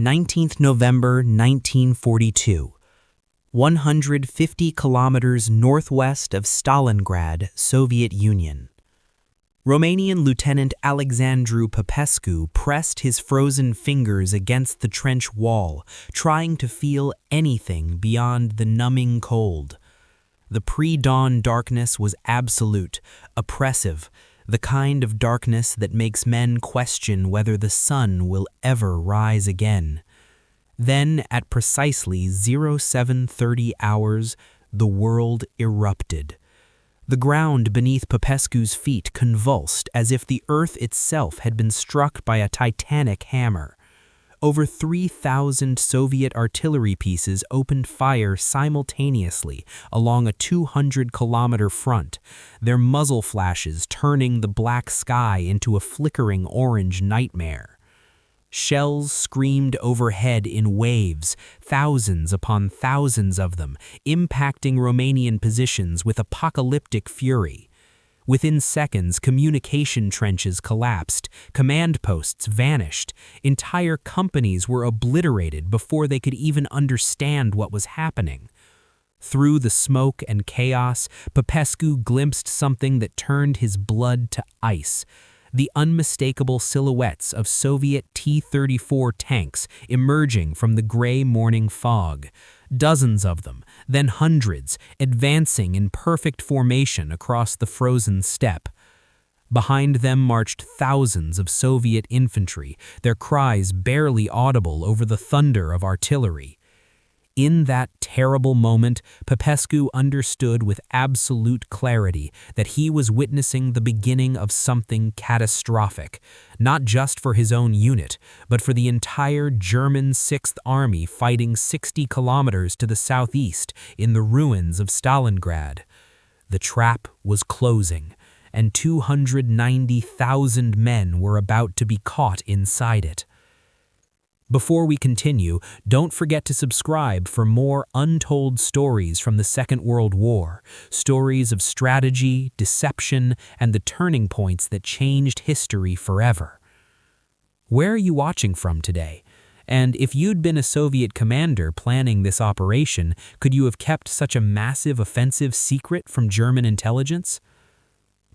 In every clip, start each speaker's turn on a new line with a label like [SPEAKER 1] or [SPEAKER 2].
[SPEAKER 1] 19th November 1942. 150 kilometers northwest of Stalingrad, Soviet Union. Romanian Lieutenant Alexandru Popescu pressed his frozen fingers against the trench wall, trying to feel anything beyond the numbing cold. The pre-dawn darkness was absolute, oppressive, the kind of darkness that makes men question whether the sun will ever rise again. Then, at precisely 0730 hours, the world erupted. The ground beneath Popescu's feet convulsed as if the earth itself had been struck by a titanic hammer. Over 3,000 Soviet artillery pieces opened fire simultaneously along a 200-kilometer front, their muzzle flashes turning the black sky into a flickering orange nightmare. Shells screamed overhead in waves, thousands upon thousands of them, impacting Romanian positions with apocalyptic fury. Within seconds, communication trenches collapsed, command posts vanished, entire companies were obliterated before they could even understand what was happening. Through the smoke and chaos, Popescu glimpsed something that turned his blood to ice. The unmistakable silhouettes of Soviet T-34 tanks emerging from the gray morning fog. Dozens of them, then hundreds, advancing in perfect formation across the frozen steppe. Behind them marched thousands of Soviet infantry, their cries barely audible over the thunder of artillery. In that terrible moment, Popescu understood with absolute clarity that he was witnessing the beginning of something catastrophic, not just for his own unit, but for the entire German 6th Army fighting 60 kilometers to the southeast in the ruins of Stalingrad. The trap was closing, and 290,000 men were about to be caught inside it. Before we continue, don't forget to subscribe for more untold stories from the Second World War, stories of strategy, deception, and the turning points that changed history forever. Where are you watching from today? And if you'd been a Soviet commander planning this operation, could you have kept such a massive offensive secret from German intelligence?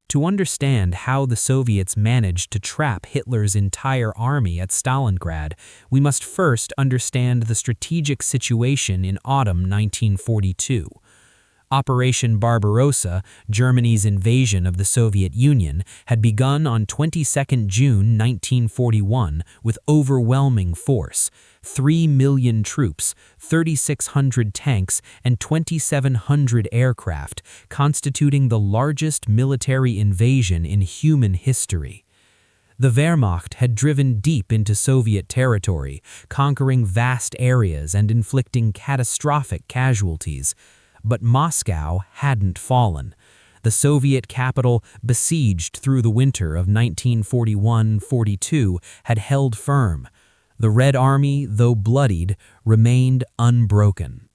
[SPEAKER 1] To understand how the Soviets managed to trap Hitler's entire army at Stalingrad, we must first understand the strategic situation in autumn 1942. Operation Barbarossa, Germany's invasion of the Soviet Union, had begun on 22 June 1941 with overwhelming force. 3 million troops, 3,600 tanks, and 2,700 aircraft, constituting the largest military invasion in human history. The Wehrmacht had driven deep into Soviet territory, conquering vast areas and inflicting catastrophic casualties. But Moscow hadn't fallen. The Soviet capital, besieged through the winter of 1941-42, had held firm. The Red Army, though bloodied, remained unbroken.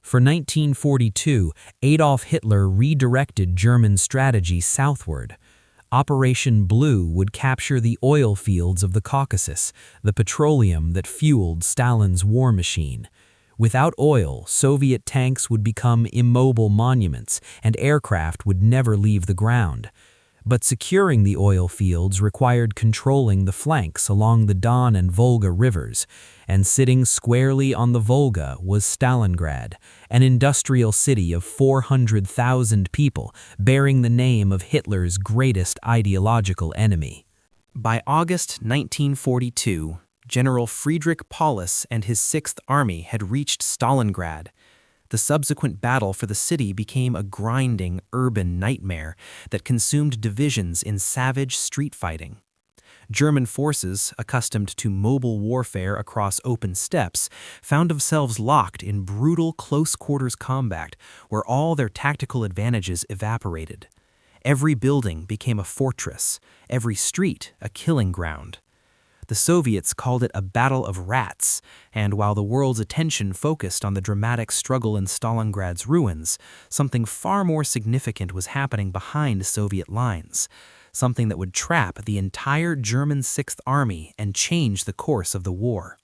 [SPEAKER 1] For 1942, Adolf Hitler redirected German strategy southward. Operation Blue would capture the oil fields of the Caucasus, the petroleum that fueled Stalin's war machine. Without oil, Soviet tanks would become immobile monuments, and aircraft would never leave the ground. But securing the oil fields required controlling the flanks along the Don and Volga rivers, and sitting squarely on the Volga was Stalingrad, an industrial city of 400,000 people, bearing the name of Hitler's greatest ideological enemy. By August 1942, General Friedrich Paulus and his 6th Army had reached Stalingrad. The subsequent battle for the city became a grinding urban nightmare that consumed divisions in savage street fighting. German forces, accustomed to mobile warfare across open steppes, found themselves locked in brutal close-quarters combat where all their tactical advantages evaporated. Every building became a fortress, every street a killing ground. The Soviets called it a battle of rats, and while the world's attention focused on the dramatic struggle in Stalingrad's ruins, something far more significant was happening behind Soviet lines, something that would trap the entire German 6th Army and change the course of the war.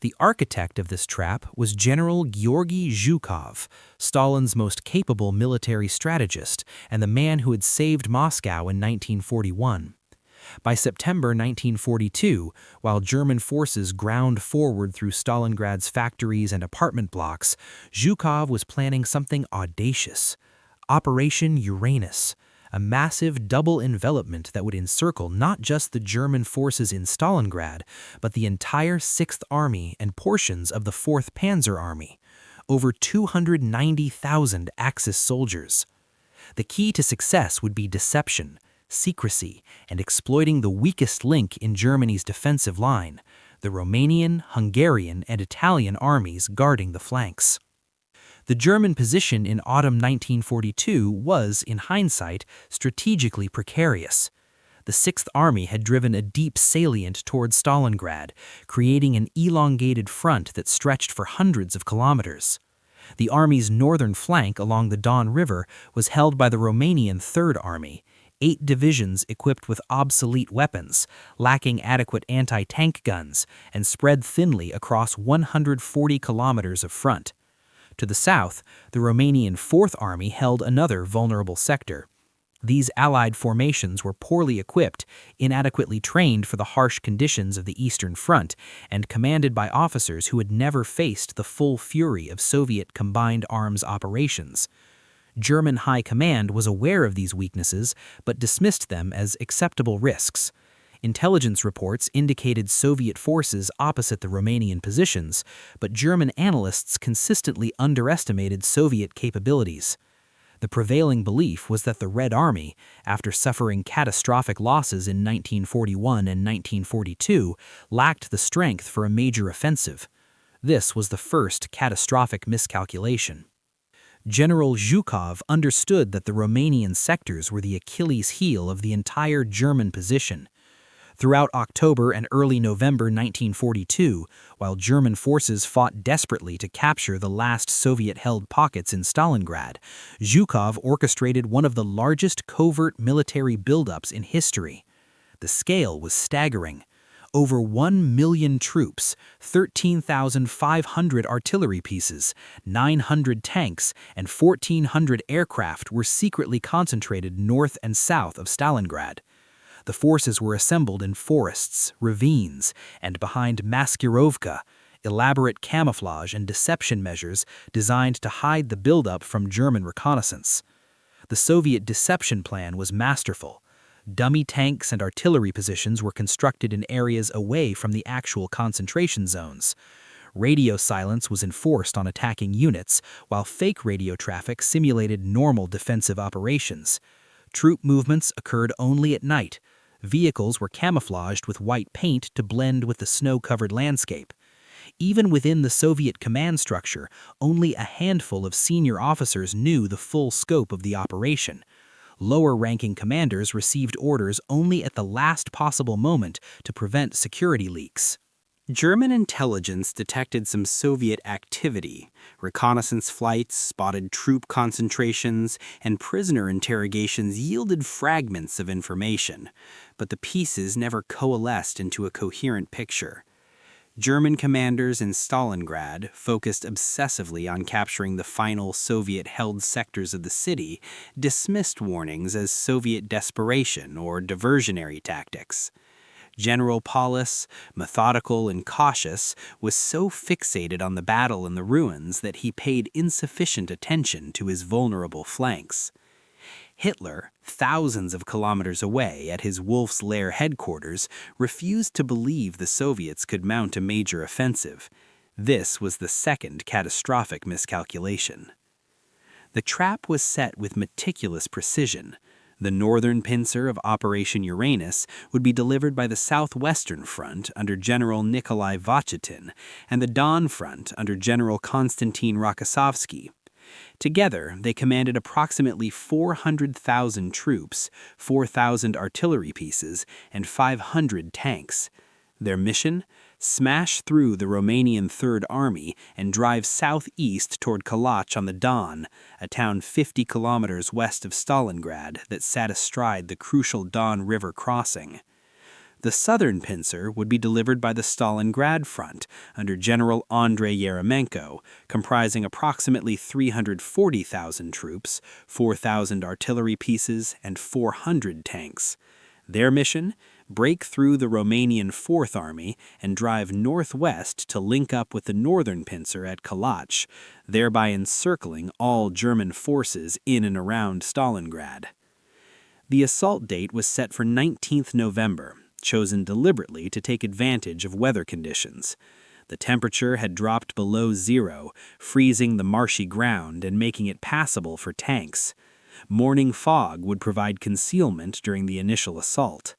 [SPEAKER 1] The architect of this trap was General Georgy Zhukov, Stalin's most capable military strategist and the man who had saved Moscow in 1941. By September 1942, while German forces ground forward through Stalingrad's factories and apartment blocks, Zhukov was planning something audacious: Operation Uranus, a massive double envelopment that would encircle not just the German forces in Stalingrad, but the entire 6th Army and portions of the 4th Panzer Army, over 290,000 Axis soldiers. The key to success would be deception, secrecy, and exploiting the weakest link in Germany's defensive line, the Romanian, Hungarian, and Italian armies guarding the flanks. The German position in autumn 1942 was, in hindsight, strategically precarious. The 6th Army had driven a deep salient towards Stalingrad, creating an elongated front that stretched for hundreds of kilometers. The army's northern flank along the Don River was held by the Romanian 3rd Army, 8 divisions equipped with obsolete weapons, lacking adequate anti-tank guns, and spread thinly across 140 kilometers of front. To the south, the Romanian 4th Army held another vulnerable sector. These Allied formations were poorly equipped, inadequately trained for the harsh conditions of the Eastern Front, and commanded by officers who had never faced the full fury of Soviet combined arms operations. German high command was aware of these weaknesses, but dismissed them as acceptable risks. Intelligence reports indicated Soviet forces opposite the Romanian positions, but German analysts consistently underestimated Soviet capabilities. The prevailing belief was that the Red Army, after suffering catastrophic losses in 1941 and 1942, lacked the strength for a major offensive. This was the first catastrophic miscalculation. General Zhukov understood that the Romanian sectors were the Achilles heel of the entire German position. Throughout October and early November 1942, while German forces fought desperately to capture the last Soviet-held pockets in Stalingrad, Zhukov orchestrated one of the largest covert military buildups in history. The scale was staggering. Over 1 million troops, 13,500 artillery pieces, 900 tanks, and 1,400 aircraft were secretly concentrated north and south of Stalingrad. The forces were assembled in forests, ravines, and behind Maskirovka, elaborate camouflage and deception measures designed to hide the buildup from German reconnaissance. The Soviet deception plan was masterful. Dummy tanks and artillery positions were constructed in areas away from the actual concentration zones. Radio silence was enforced on attacking units, while fake radio traffic simulated normal defensive operations. Troop movements occurred only at night. Vehicles were camouflaged with white paint to blend with the snow-covered landscape. Even within the Soviet command structure, only a handful of senior officers knew the full scope of the operation. Lower-ranking commanders received orders only at the last possible moment to prevent security leaks. German intelligence detected some Soviet activity. Reconnaissance flights spotted troop concentrations, and prisoner interrogations yielded fragments of information, but the pieces never coalesced into a coherent picture. German commanders in Stalingrad focused obsessively on capturing the final Soviet-held sectors of the city, dismissed warnings as Soviet desperation or diversionary tactics. General Paulus, methodical and cautious, was so fixated on the battle and the ruins that he paid insufficient attention to his vulnerable flanks. Hitler, thousands of kilometers away at his Wolf's Lair headquarters, refused to believe the Soviets could mount a major offensive. This was the second catastrophic miscalculation. The trap was set with meticulous precision. The northern pincer of Operation Uranus would be delivered by the southwestern front under General Nikolai Vachetin and the Don front under General Konstantin Rokossovsky. Together, they commanded approximately 400,000 troops, 4,000 artillery pieces, and 500 tanks. Their mission? Smash through the Romanian 3rd Army and drive southeast toward Kalach on the Don, a town 50 kilometers west of Stalingrad that sat astride the crucial Don River crossing. The southern pincer would be delivered by the Stalingrad front under General Andrei Yeremenko, comprising approximately 340,000 troops, 4,000 artillery pieces, and 400 tanks. Their mission? Break through the Romanian Fourth Army and drive northwest to link up with the northern pincer at Kalach, thereby encircling all German forces in and around Stalingrad. The assault date was set for 19th November, chosen deliberately to take advantage of weather conditions. The temperature had dropped below zero, freezing the marshy ground and making it passable for tanks. Morning fog would provide concealment during the initial assault.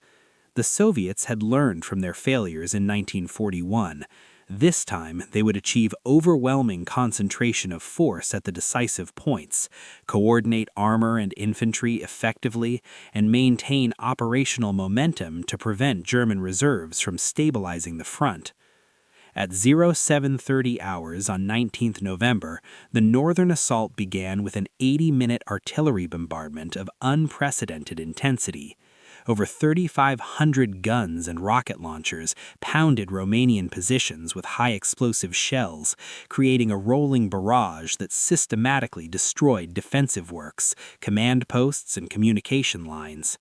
[SPEAKER 1] The Soviets had learned from their failures in 1941. This time, they would achieve overwhelming concentration of force at the decisive points, coordinate armor and infantry effectively, and maintain operational momentum to prevent German reserves from stabilizing the front. At 0730 hours on 19th November, the northern assault began with an 80-minute artillery bombardment of unprecedented intensity. Over 3,500 guns and rocket launchers pounded Romanian positions with high-explosive shells, creating a rolling barrage that systematically destroyed defensive works, command posts, and communication lines.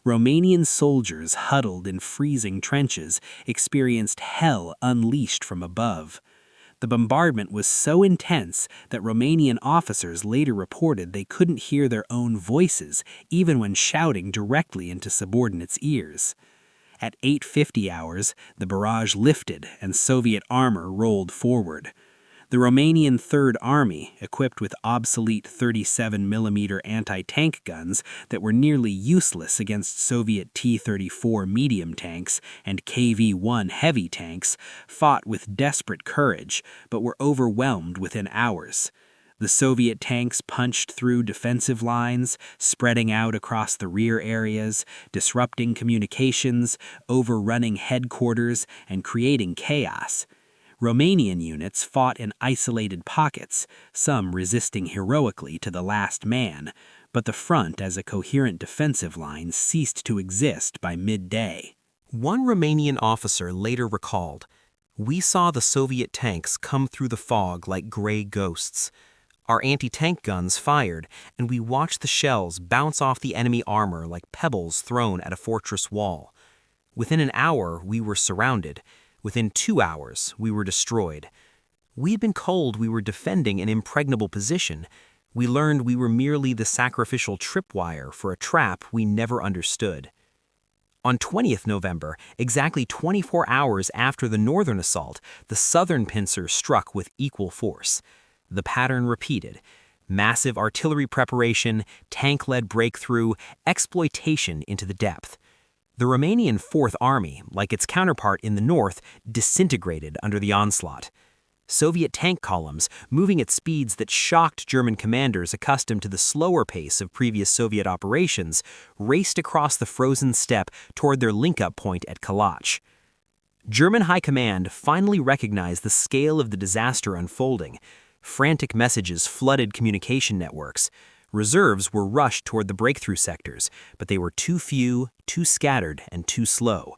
[SPEAKER 1] Romanian soldiers huddled in freezing trenches experienced hell unleashed from above. The bombardment was so intense that Romanian officers later reported they couldn't hear their own voices, even when shouting directly into subordinates' ears. At 8:50 hours, the barrage lifted and Soviet armor rolled forward. The Romanian Third Army, equipped with obsolete 37mm anti-tank guns that were nearly useless against Soviet T-34 medium tanks and KV-1 heavy tanks, fought with desperate courage, but were overwhelmed within hours. The Soviet tanks punched through defensive lines, spreading out across the rear areas, disrupting communications, overrunning headquarters, and creating chaos. Romanian units fought in isolated pockets, some resisting heroically to the last man, but the front as a coherent defensive line ceased to exist by midday.
[SPEAKER 2] One Romanian officer later recalled, "We saw the Soviet tanks come through the fog like gray ghosts. Our anti-tank guns fired, and we watched the shells bounce off the enemy armor like pebbles thrown at a fortress wall. Within an hour, we were surrounded. Within 2 hours, we were destroyed. We had been told we were defending an impregnable position. We learned we were merely the sacrificial tripwire for a trap we never understood." On 20th November, exactly 24 hours after the northern assault, the southern pincer struck with equal force. The pattern repeated. Massive artillery preparation, tank-led breakthrough, exploitation into the depth. The Romanian Fourth Army, like its counterpart in the north, disintegrated under the onslaught. Soviet tank columns, moving at speeds that shocked German commanders accustomed to the slower pace of previous Soviet operations, raced across the frozen steppe toward their link-up point at Kalach. German high command finally recognized the scale of the disaster unfolding. Frantic messages flooded communication networks. Reserves were rushed toward the breakthrough sectors, but they were too few, too scattered, and too slow.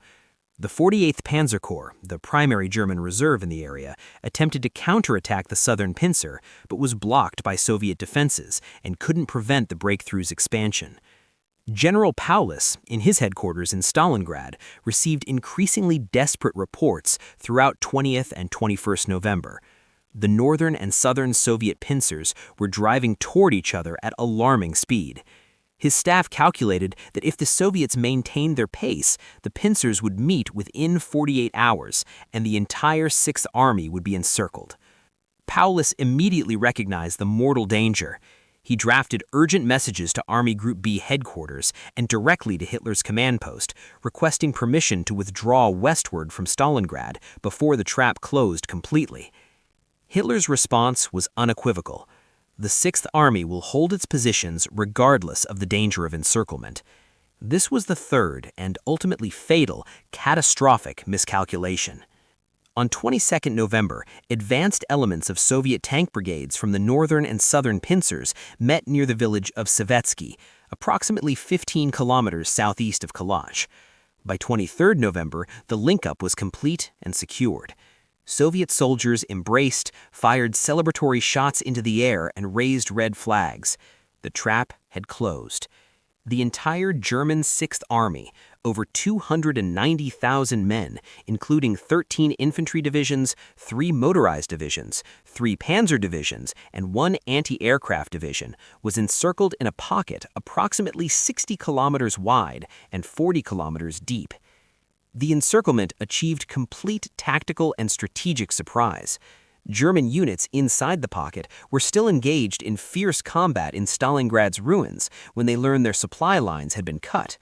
[SPEAKER 2] The 48th Panzer Corps, the primary German reserve in the area, attempted to counterattack the southern pincer, but was blocked by Soviet defenses and couldn't prevent the breakthrough's expansion. General Paulus, in his headquarters in Stalingrad, received increasingly desperate reports throughout 20th and 21st November. The northern and southern Soviet pincers were driving toward each other at alarming speed. His staff calculated that if the Soviets maintained their pace, the pincers would meet within 48 hours, and the entire Sixth Army would be encircled. Paulus immediately recognized the mortal danger. He drafted urgent messages to Army Group B headquarters and directly to Hitler's command post, requesting permission to withdraw westward from Stalingrad before the trap closed completely. Hitler's response was unequivocal. The Sixth Army will hold its positions regardless of the danger of encirclement. This was the third and ultimately fatal, catastrophic miscalculation. On 22nd November, advanced elements of Soviet tank brigades from the northern and southern pincers met near the village of Savetsky, approximately 15 kilometers southeast of Kalach. By 23 November, the link-up was complete and secured. Soviet soldiers embraced, fired celebratory shots into the air, and raised red flags. The trap had closed. The entire German Sixth Army, over 290,000 men, including 13 infantry divisions, 3 motorized divisions, 3 panzer divisions, and 1 anti-aircraft division, was encircled in a pocket approximately 60 kilometers wide and 40 kilometers deep. The encirclement achieved complete tactical and strategic surprise. German units inside the pocket were still engaged in fierce combat in Stalingrad's ruins when they learned their supply lines had been cut.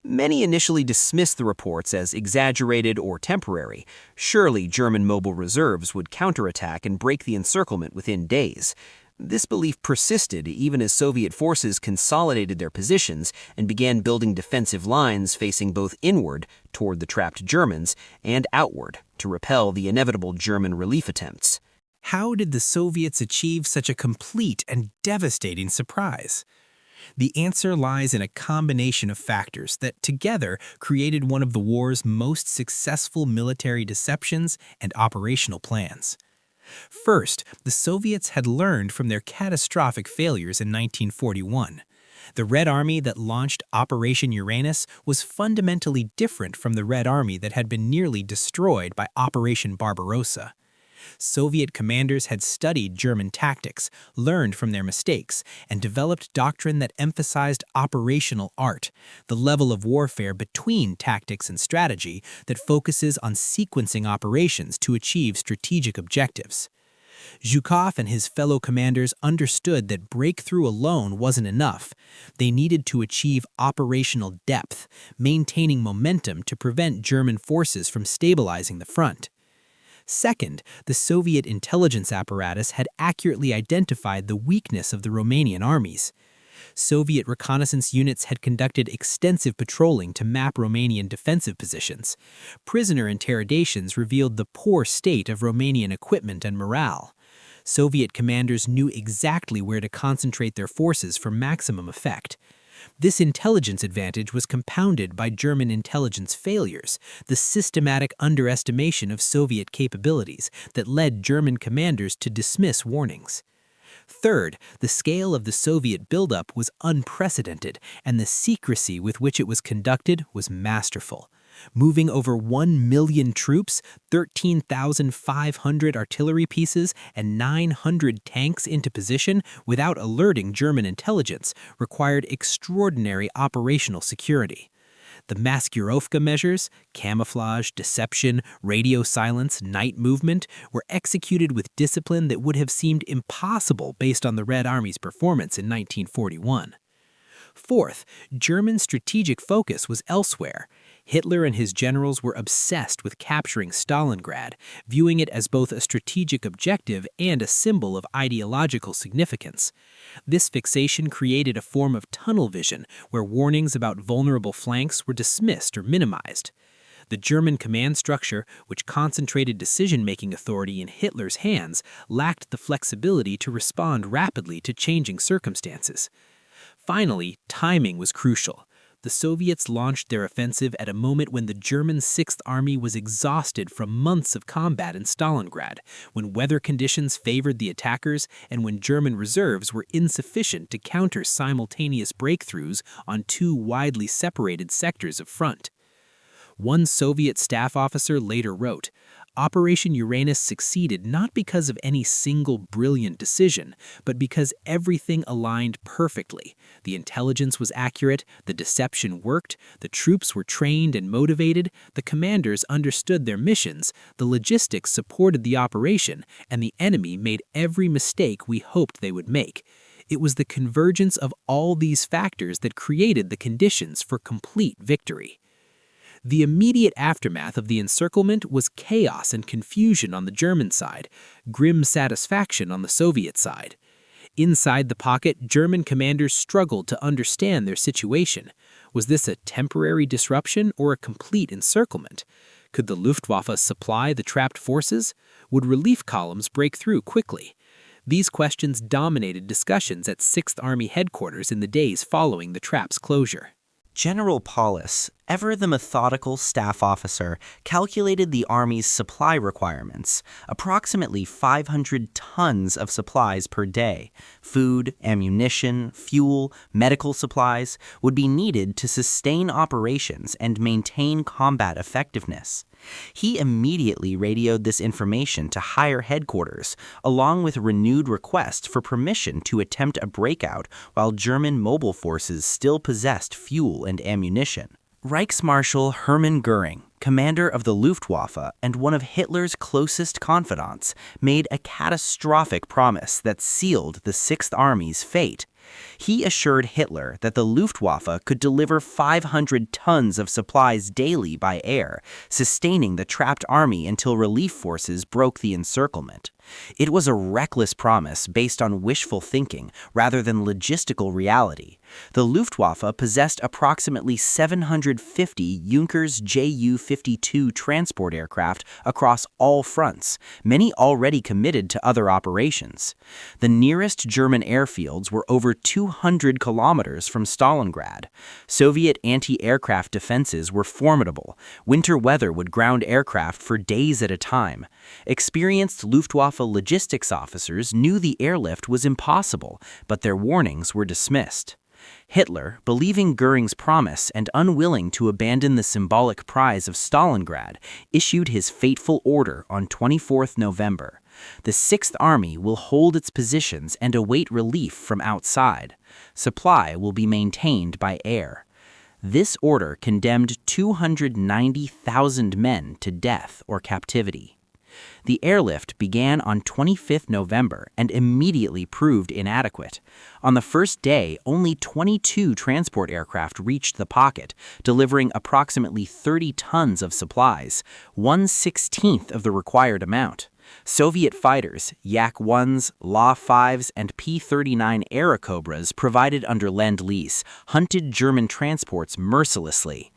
[SPEAKER 2] Many initially dismissed the reports as exaggerated or temporary. Surely German mobile reserves would counterattack and break the encirclement within days. This belief persisted even as Soviet forces consolidated their positions and began building defensive lines facing both inward toward the trapped Germans and outward to repel the inevitable German relief attempts.
[SPEAKER 3] How did the Soviets achieve such a complete and devastating surprise? The answer lies in a combination of factors that together created one of the war's most successful military deceptions and operational plans. First, the Soviets had learned from their catastrophic failures in 1941. The Red Army that launched Operation Uranus was fundamentally different from the Red Army that had been nearly destroyed by Operation Barbarossa. Soviet commanders had studied German tactics, learned from their mistakes, and developed doctrine that emphasized operational art, the level of warfare between tactics and strategy that focuses on sequencing operations to achieve strategic objectives. Zhukov and his fellow commanders understood that breakthrough alone wasn't enough. They needed to achieve operational depth, maintaining momentum to prevent German forces from stabilizing the front. Second, the Soviet intelligence apparatus had accurately identified the weakness of the Romanian armies. Soviet reconnaissance units had conducted extensive patrolling to map Romanian defensive positions. Prisoner interrogations revealed the poor state of Romanian equipment and morale. Soviet commanders knew exactly where to concentrate their forces for maximum effect. This intelligence advantage was compounded by German intelligence failures, the systematic underestimation of Soviet capabilities that led German commanders to dismiss warnings. Third, the scale of the Soviet buildup was unprecedented, and the secrecy with which it was conducted was masterful. Moving over 1 million troops, 13,500 artillery pieces, and 900 tanks into position without alerting German intelligence required extraordinary operational security. The Maskurovka measures, camouflage, deception, radio silence, night movement, were executed with discipline that would have seemed impossible based on the Red Army's performance in 1941. Fourth, German strategic focus was elsewhere. Hitler and his generals were obsessed with capturing Stalingrad, viewing it as both a strategic objective and a symbol of ideological significance. This fixation created a form of tunnel vision where warnings about vulnerable flanks were dismissed or minimized. The German command structure, which concentrated decision-making authority in Hitler's hands, lacked the flexibility to respond rapidly to changing circumstances. Finally, timing was crucial. The Soviets launched their offensive at a moment when the German Sixth Army was exhausted from months of combat in Stalingrad, when weather conditions favored the attackers, and when German reserves were insufficient to counter simultaneous breakthroughs on 2 widely separated sectors of front. One Soviet staff officer later wrote, "Operation Uranus succeeded not because of any single brilliant decision, but because everything aligned perfectly. The intelligence was accurate, the deception worked, the troops were trained and motivated, the commanders understood their missions, the logistics supported the operation, and the enemy made every mistake we hoped they would make. It was the convergence of all these factors that created the conditions for complete victory." The immediate aftermath of the encirclement was chaos and confusion on the German side, grim satisfaction on the Soviet side. Inside the pocket, German commanders struggled to understand their situation. Was this a temporary disruption or a complete encirclement? Could the Luftwaffe supply the trapped forces? Would relief columns break through quickly? These questions dominated discussions at Sixth Army headquarters in the days following the trap's closure.
[SPEAKER 4] General Paulus, ever the methodical staff officer, calculated the army's supply requirements, approximately 500 tons of supplies per day. Food, ammunition, fuel, medical supplies would be needed to sustain operations and maintain combat effectiveness. He immediately radioed this information to higher headquarters, along with renewed requests for permission to attempt a breakout while German mobile forces still possessed fuel and ammunition. Reichsmarschall Hermann Göring, commander of the Luftwaffe and one of Hitler's closest confidants, made a catastrophic promise that sealed the Sixth Army's fate. He assured Hitler that the Luftwaffe could deliver 500 tons of supplies daily by air, sustaining the trapped army until relief forces broke the encirclement. It was a reckless promise based on wishful thinking rather than logistical reality. The Luftwaffe possessed approximately 750 Junkers Ju-52 transport aircraft across all fronts, many already committed to other operations. The nearest German airfields were over 200 kilometers from Stalingrad. Soviet anti-aircraft defenses were formidable. Winter weather would ground aircraft for days at a time. Experienced Luftwaffe logistics officers knew the airlift was impossible, but their warnings were dismissed. Hitler, believing Göring's promise and unwilling to abandon the symbolic prize of Stalingrad, issued his fateful order on 24 November. The Sixth Army will hold its positions and await relief from outside. Supply will be maintained by air. This order condemned 290,000 men to death or captivity. The airlift began on 25 November and immediately proved inadequate. On the first day, only 22 transport aircraft reached the pocket, delivering approximately 30 tons of supplies, 1/16 of the required amount. Soviet fighters, Yak-1s, La-5s, and P-39 Airacobras provided under Lend-Lease hunted German transports mercilessly.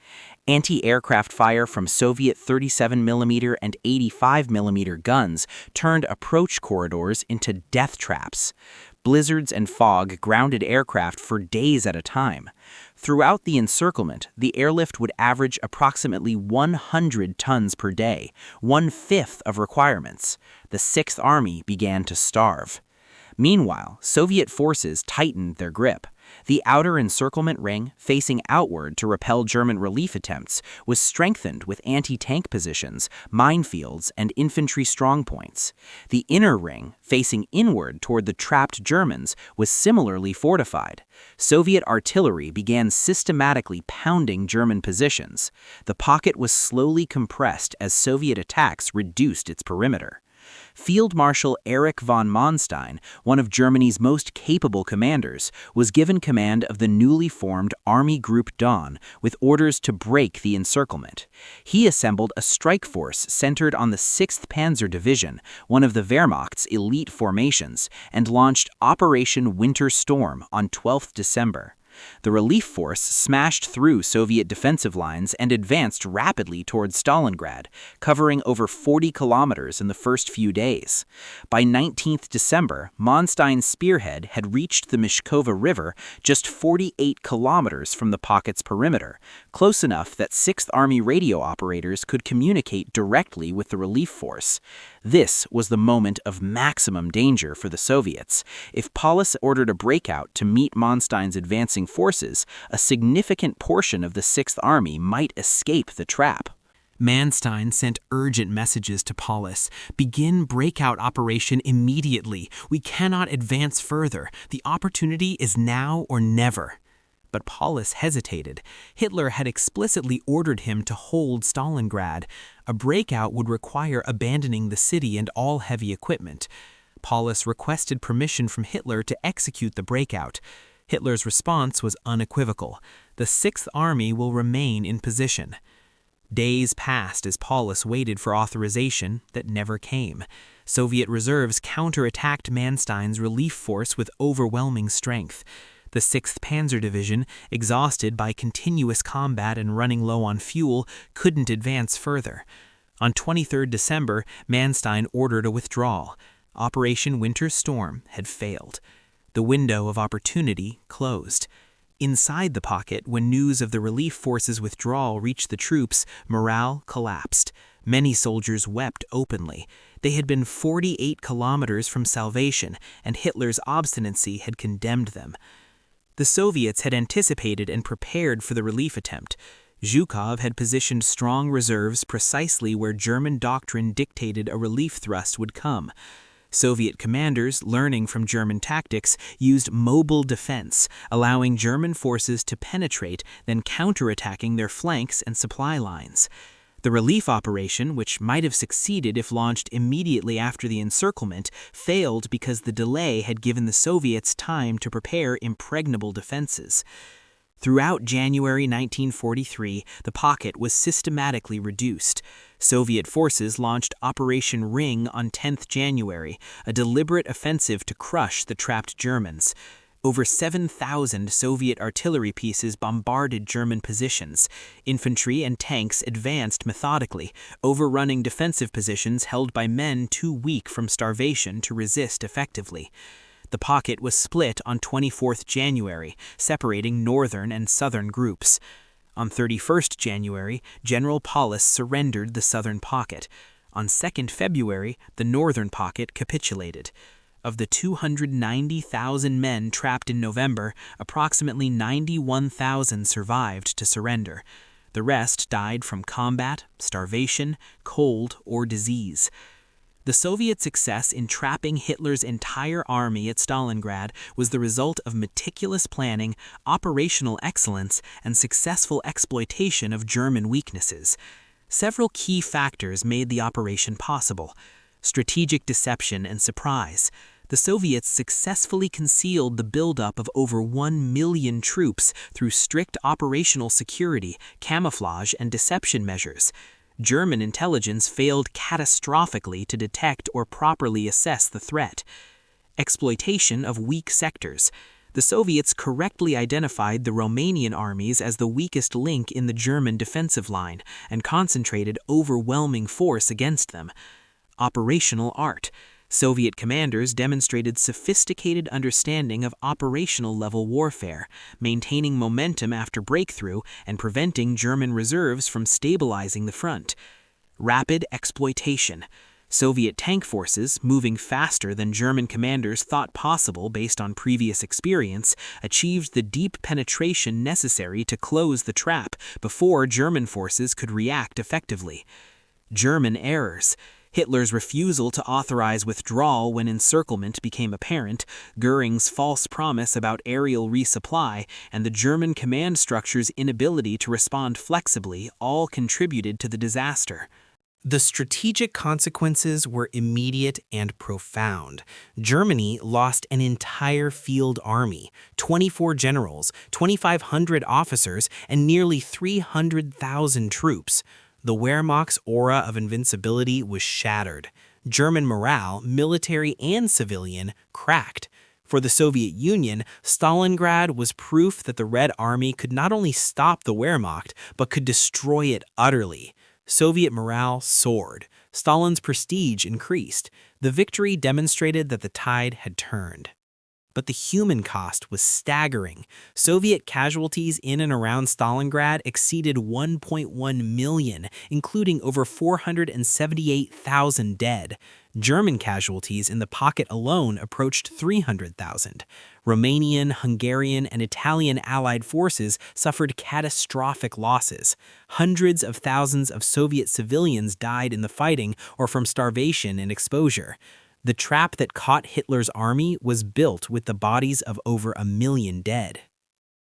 [SPEAKER 4] Anti-aircraft fire from Soviet 37mm and 85mm guns turned approach corridors into death traps. Blizzards and fog grounded aircraft for days at a time. Throughout the encirclement, the airlift would average approximately 100 tons per day, 1/5 of requirements. The Sixth Army began to starve. Meanwhile, Soviet forces tightened their grip. The outer encirclement ring, facing outward to repel German relief attempts, was strengthened with anti-tank positions, minefields, and infantry strongpoints. The inner ring, facing inward toward the trapped Germans, was similarly fortified. Soviet artillery began systematically pounding German positions. The pocket was slowly compressed as Soviet attacks reduced its perimeter. Field Marshal Erich von Manstein, one of Germany's most capable commanders, was given command of the newly formed Army Group Dawn with orders to break the encirclement. He assembled a strike force centered on the 6th Panzer Division, one of the Wehrmacht's elite formations, and launched Operation Winter Storm on 12 December. The relief force smashed through Soviet defensive lines and advanced rapidly towards Stalingrad, covering over 40 kilometers in the first few days. By 19th December, Manstein's spearhead had reached the Mishkova River just 48 kilometers from the pocket's perimeter, close enough that Sixth Army radio operators could communicate directly with the relief force. This was the moment of maximum danger for the Soviets. If Paulus ordered a breakout to meet Manstein's advancing forces, a significant portion of the Sixth Army might escape the trap.
[SPEAKER 3] Manstein sent urgent messages to Paulus. Begin breakout operation immediately. We cannot advance further. The opportunity is now or never. But Paulus hesitated. Hitler had explicitly ordered him to hold Stalingrad. A breakout would require abandoning the city and all heavy equipment. Paulus requested permission from Hitler to execute the breakout. Hitler's response was unequivocal. The Sixth Army will remain in position. Days passed as Paulus waited for authorization that never came. Soviet reserves counterattacked Manstein's relief force with overwhelming strength. The 6th Panzer Division, exhausted by continuous combat and running low on fuel, couldn't advance further. On 23 December, Manstein ordered a withdrawal. Operation Winter Storm had failed. The window of opportunity closed. Inside the pocket, when news of the relief forces' withdrawal reached the troops, morale collapsed. Many soldiers wept openly. They had been 48 kilometers from salvation, and Hitler's obstinacy had condemned them. The Soviets had anticipated and prepared for the relief attempt. Zhukov had positioned strong reserves precisely where German doctrine dictated a relief thrust would come. Soviet commanders, learning from German tactics, used mobile defense, allowing German forces to penetrate, then counterattacking their flanks and supply lines. The relief operation, which might have succeeded if launched immediately after the encirclement, failed because the delay had given the Soviets time to prepare impregnable defenses. Throughout January 1943, the pocket was systematically reduced. Soviet forces launched Operation Ring on 10th January, a deliberate offensive to crush the trapped Germans. Over 7,000 Soviet artillery pieces bombarded German positions. Infantry and tanks advanced methodically, overrunning defensive positions held by men too weak from starvation to resist effectively. The pocket was split on 24th January, separating northern and southern groups. On 31st January, General Paulus surrendered the southern pocket. On 2nd February, the northern pocket capitulated. Of the 290,000 men trapped in November, approximately 91,000 survived to surrender. The rest died from combat, starvation, cold, or disease. The Soviet success in trapping Hitler's entire army at Stalingrad was the result of meticulous planning, operational excellence, and successful exploitation of German weaknesses. Several key factors made the operation possible: strategic deception and surprise. The Soviets successfully concealed the buildup of over 1 million troops through strict operational security, camouflage, and deception measures. German intelligence failed catastrophically to detect or properly assess the threat. Exploitation of weak sectors. The Soviets correctly identified the Romanian armies as the weakest link in the German defensive line and concentrated overwhelming force against them. Operational art. Soviet commanders demonstrated sophisticated understanding of operational-level warfare, maintaining momentum after breakthrough and preventing German reserves from stabilizing the front. Rapid exploitation. Soviet tank forces, moving faster than German commanders thought possible based on previous experience, achieved the deep penetration necessary to close the trap before German forces could react effectively. German errors. Hitler's refusal to authorize withdrawal when encirclement became apparent, Göring's false promise about aerial resupply, and the German command structure's inability to respond flexibly all contributed to the disaster.
[SPEAKER 1] The strategic consequences were immediate and profound. Germany lost an entire field army, 24 generals, 2,500 officers, and nearly 300,000 troops. The Wehrmacht's aura of invincibility was shattered. German morale, military and civilian, cracked. For the Soviet Union, Stalingrad was proof that the Red Army could not only stop the Wehrmacht, but could destroy it utterly. Soviet morale soared. Stalin's prestige increased. The victory demonstrated that the tide had turned. But the human cost was staggering. Soviet casualties in and around Stalingrad exceeded 1.1 million, including over 478,000 dead. German casualties in the pocket alone approached 300,000. Romanian, Hungarian, and Italian allied forces suffered catastrophic losses. Hundreds of thousands of Soviet civilians died in the fighting or from starvation and exposure. The trap that caught Hitler's army was built with the bodies of over 1 million dead.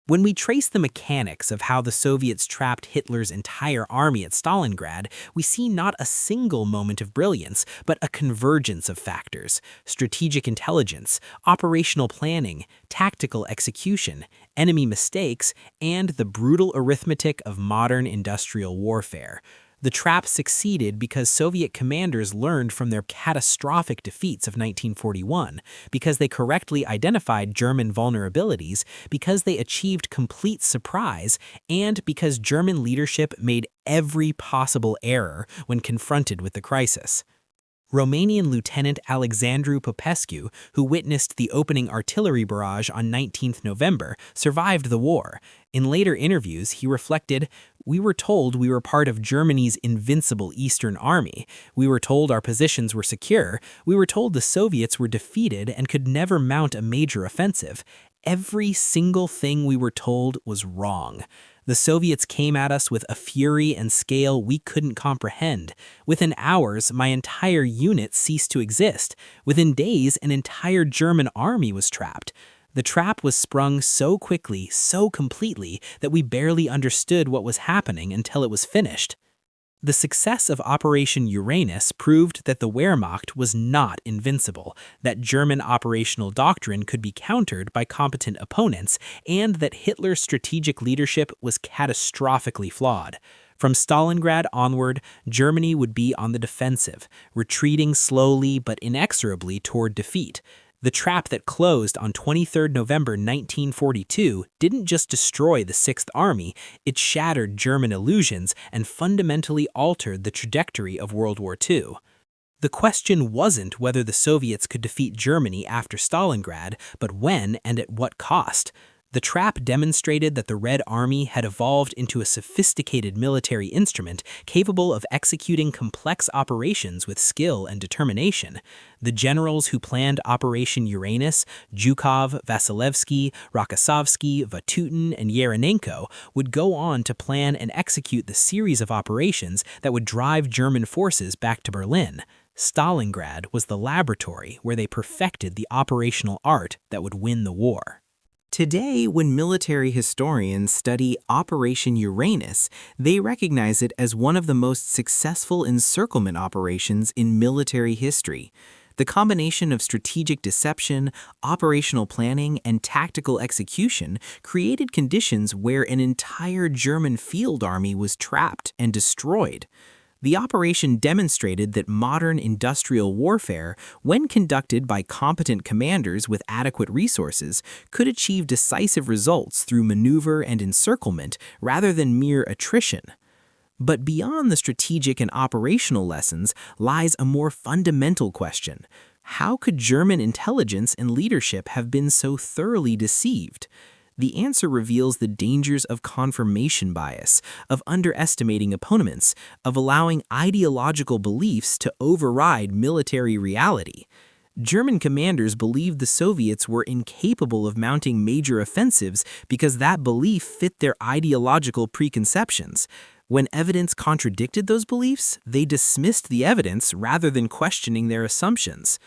[SPEAKER 1] When we trace the mechanics of how the Soviets trapped Hitler's entire army at Stalingrad, we see not a single moment of brilliance, but a convergence of factors: strategic intelligence, operational planning, tactical execution, enemy mistakes, and the brutal arithmetic of modern industrial warfare. The trap succeeded because Soviet commanders learned from their catastrophic defeats of 1941, because they correctly identified German vulnerabilities, because they achieved complete surprise, and because German leadership made every possible error when confronted with the crisis.
[SPEAKER 3] Romanian Lieutenant Alexandru Popescu, who witnessed the opening artillery barrage on 19 November, survived the war. In later interviews, he reflected, "We were told we were part of Germany's invincible Eastern Army. We were told our positions were secure. We were told the Soviets were defeated and could never mount a major offensive. Every single thing we were told was wrong. The Soviets came at us with a fury and scale we couldn't comprehend. Within hours, my entire unit ceased to exist. Within days, an entire German army was trapped. The trap was sprung so quickly, so completely, that we barely understood what was happening until it was finished." The success of Operation Uranus proved that the Wehrmacht was not invincible, that German operational doctrine could be countered by competent opponents, and that Hitler's strategic leadership was catastrophically flawed. From Stalingrad onward, Germany would be on the defensive, retreating slowly but inexorably toward defeat. The trap that closed on 23 November 1942 didn't just destroy the Sixth Army, it shattered German illusions and fundamentally altered the trajectory of World War II. The question wasn't whether the Soviets could defeat Germany after Stalingrad, but when and at what cost. The trap demonstrated that the Red Army had evolved into a sophisticated military instrument capable of executing complex operations with skill and determination. The generals who planned Operation Uranus, Zhukov, Vasilevsky, Rokossovsky, Vatutin, and Yerenenko, would go on to plan and execute the series of operations that would drive German forces back to Berlin. Stalingrad was the laboratory where they perfected the operational art that would win the war.
[SPEAKER 2] Today, when military historians study Operation Uranus, they recognize it as one of the most successful encirclement operations in military history. The combination of strategic deception, operational planning, and tactical execution created conditions where an entire German field army was trapped and destroyed. The operation demonstrated that modern industrial warfare, when conducted by competent commanders with adequate resources, could achieve decisive results through maneuver and encirclement rather than mere attrition. But beyond the strategic and operational lessons lies a more fundamental question. How could German intelligence and leadership have been so thoroughly deceived? The answer reveals the dangers of confirmation bias, of underestimating opponents, of allowing ideological beliefs to override military reality. German commanders believed the Soviets were incapable of mounting major offensives because that belief fit their ideological preconceptions. When evidence contradicted those beliefs, they dismissed the evidence rather than questioning their assumptions.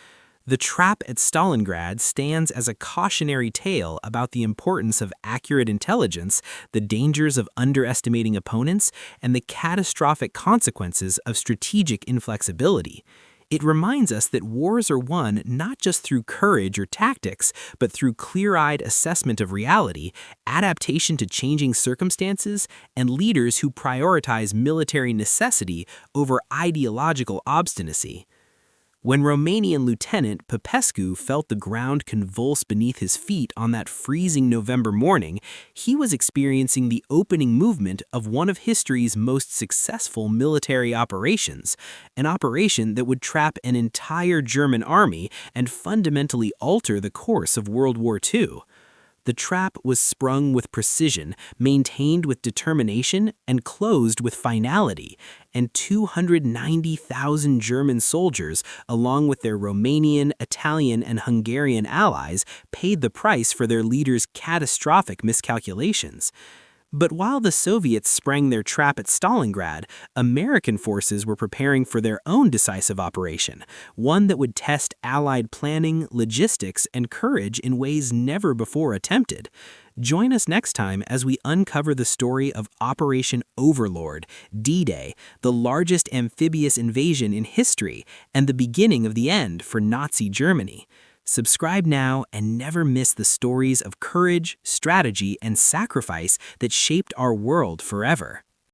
[SPEAKER 2] The trap at Stalingrad stands as a cautionary tale about the importance of accurate intelligence, the dangers of underestimating opponents, and the catastrophic consequences of strategic inflexibility. It reminds us that wars are won not just through courage or tactics, but through clear-eyed assessment of reality, adaptation to changing circumstances, and leaders who prioritize military necessity over ideological obstinacy. When Romanian Lieutenant Popescu felt the ground convulse beneath his feet on that freezing November morning, he was experiencing the opening movement of one of history's most successful military operations, an operation that would trap an entire German army and fundamentally alter the course of World War II. The trap was sprung with precision, maintained with determination, and closed with finality, and 290,000 German soldiers, along with their Romanian, Italian, and Hungarian allies, paid the price for their leaders' catastrophic miscalculations. But while the Soviets sprang their trap at Stalingrad, American forces were preparing for their own decisive operation, one that would test Allied planning, logistics, and courage in ways never before attempted. Join us next time as we uncover the story of Operation Overlord, D-Day, the largest amphibious invasion in history, and the beginning of the end for Nazi Germany. Subscribe now and never miss the stories of courage, strategy, and sacrifice that shaped our world forever.